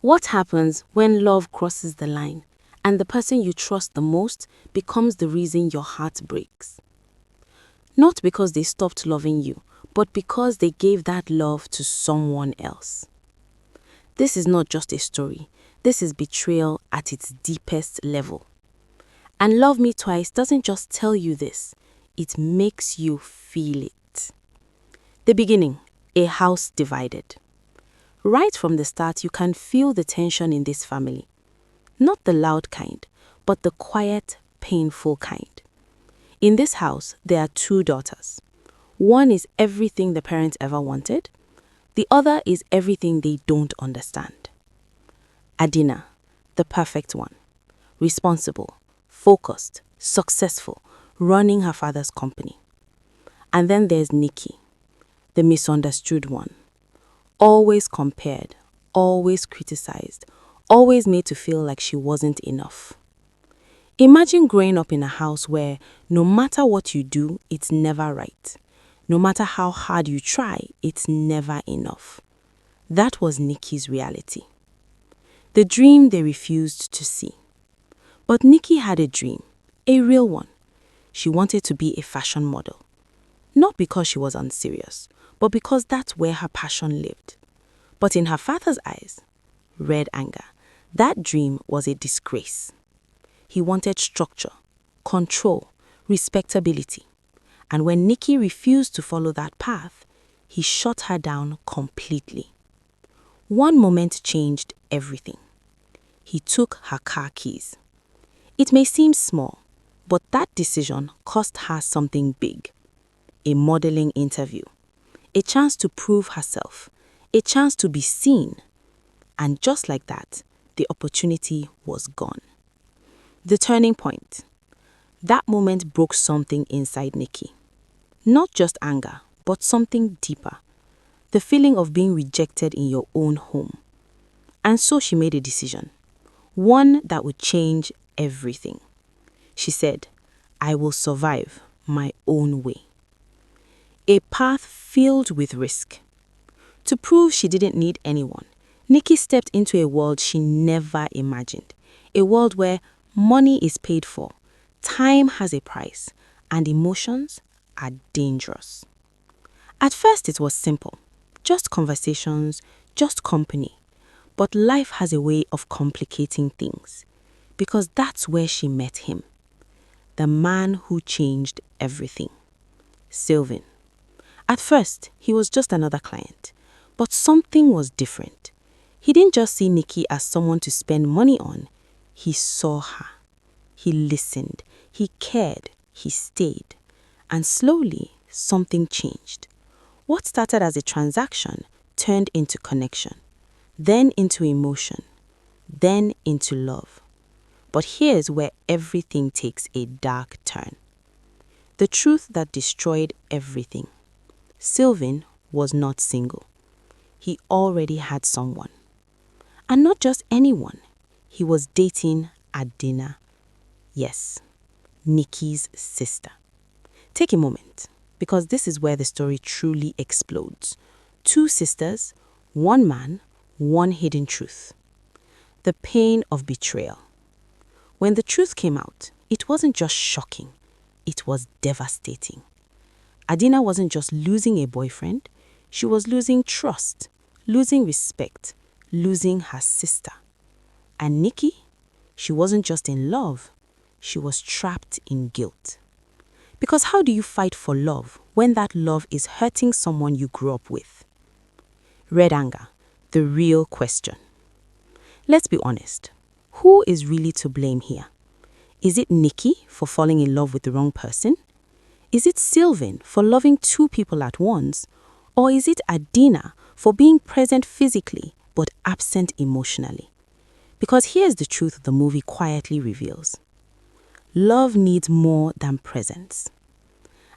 What happens when love crosses the line and the person you trust the most becomes the reason your heart breaks? Not because they stopped loving you, but because they gave that love to someone else. This is not just a story. This is betrayal at its deepest level. And Love Me Twice doesn't just tell you this, it makes you feel it. The beginning, a house divided. Right from the start, you can feel the tension in this family. Not the loud kind, but the quiet, painful kind. In this house, there are two daughters. One is everything the parents ever wanted. The other is everything they don't understand. Adina, the perfect one. Responsible, focused, successful, running her father's company. And then there's Nikki, the misunderstood one. Always compared, always criticized, always made to feel like she wasn't enough. Imagine growing up in a house where no matter what you do, it's never right. No matter how hard you try, it's never enough. That was Nikki's reality. The dream they refused to see. But Nikki had a dream, a real one. She wanted to be a fashion model. Not because she was unserious, but because that's where her passion lived. But in her father's eyes, red anger, that dream was a disgrace. He wanted structure, control, respectability. And when Nikki refused to follow that path, he shut her down completely. One moment changed everything. He took her car keys. It may seem small, but that decision cost her something big. A modeling interview, a chance to prove herself, a chance to be seen. And just like that, the opportunity was gone. The turning point. That moment broke something inside Nikki. Not just anger, but something deeper. The feeling of being rejected in your own home. And so she made a decision. One that would change everything. She said, I will survive my own way. A path filled with risk. To prove she didn't need anyone, Nikki stepped into a world she never imagined. A world where money is paid for, time has a price, and emotions are dangerous. At first it was simple. Just conversations, just company. But life has a way of complicating things. Because that's where she met him. The man who changed everything. Sylvain. At first, he was just another client. But something was different. He didn't just see Nikki as someone to spend money on. He saw her. He listened. He cared. He stayed. And slowly, something changed. What started as a transaction turned into connection. Then into emotion. Then into love. But here's where everything takes a dark turn. The truth that destroyed everything. Sylvain was not single. He already had someone. And not just anyone. He was dating Adina. Yes, Nikki's sister. Take a moment, because this is where the story truly explodes. Two sisters, one man, one hidden truth. The pain of betrayal. When the truth came out, it wasn't just shocking, it was devastating. Adina wasn't just losing a boyfriend, she was losing trust, losing respect, losing her sister. And Nikki, she wasn't just in love, she was trapped in guilt. Because how do you fight for love when that love is hurting someone you grew up with? Red anger, the real question. Let's be honest. Who is really to blame here? Is it Nikki for falling in love with the wrong person? Is it Sylvain for loving two people at once? Or is it Adina for being present physically but absent emotionally? Because here's the truth the movie quietly reveals. Love needs more than presence.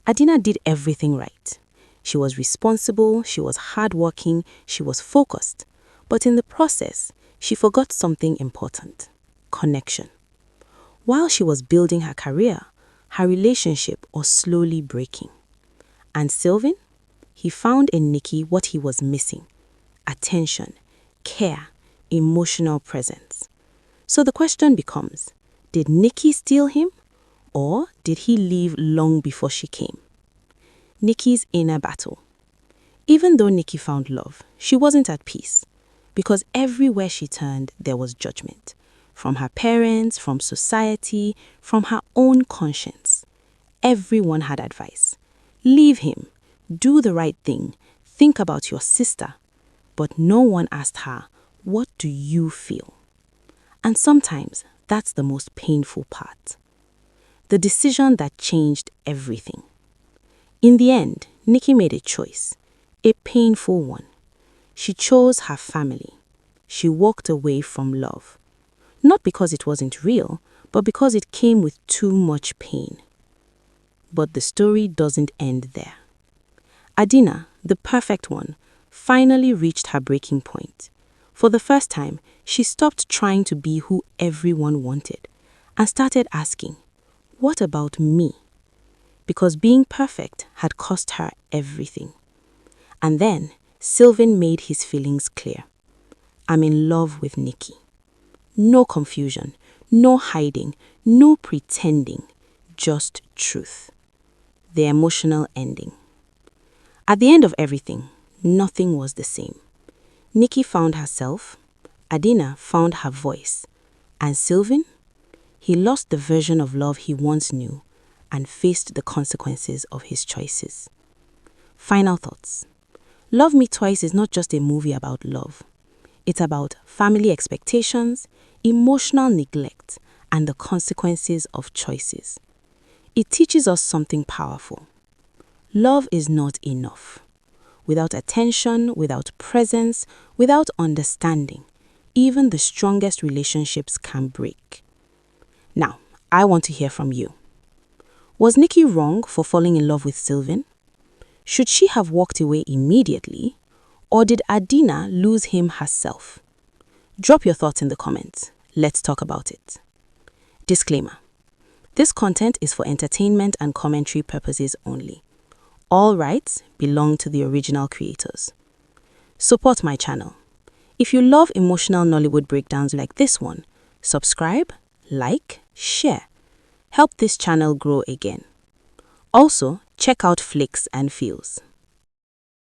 Adina did everything right. She was responsible, she was hardworking, she was focused. But in the process, she forgot something important. Connection. While she was building her career, her relationship was slowly breaking. And Sylvain? He found in Nikki what he was missing. Attention, care, emotional presence. So the question becomes, did Nikki steal him, or did he leave long before she came? Nikki's inner battle. Even though Nikki found love, she wasn't at peace, because everywhere she turned, there was judgment. From her parents, from society, from her own conscience. Everyone had advice. Leave him. Do the right thing. Think about your sister. But no one asked her, what do you feel? And sometimes that's the most painful part. The decision that changed everything. In the end, Nikki made a choice, a painful one. She chose her family. She walked away from love. Not because it wasn't real, but because it came with too much pain. But the story doesn't end there. Adina, the perfect one, finally reached her breaking point. For the first time, she stopped trying to be who everyone wanted and started asking, what about me? Because being perfect had cost her everything. And then Sylvain made his feelings clear. I'm in love with Nikki. No confusion, no hiding, no pretending, just truth. The emotional ending. At the end of everything, nothing was the same. Nikki found herself, Adina found her voice, and Sylvain? He lost the version of love he once knew and faced the consequences of his choices. Final thoughts. Love Me Twice is not just a movie about love. It's about family expectations, emotional neglect, and the consequences of choices. It teaches us something powerful. Love is not enough. Without attention, without presence, without understanding, even the strongest relationships can break. Now, I want to hear from you. Was Nikki wrong for falling in love with Sylvain? Should she have walked away immediately, or did Adina lose him herself? Drop your thoughts in the comments. Let's talk about it. Disclaimer. This content is for entertainment and commentary purposes only. All rights belong to the original creators. Support my channel. If you love emotional Nollywood breakdowns like this one, subscribe, like, share. Help this channel grow again. Also, check out Flicks and Feels.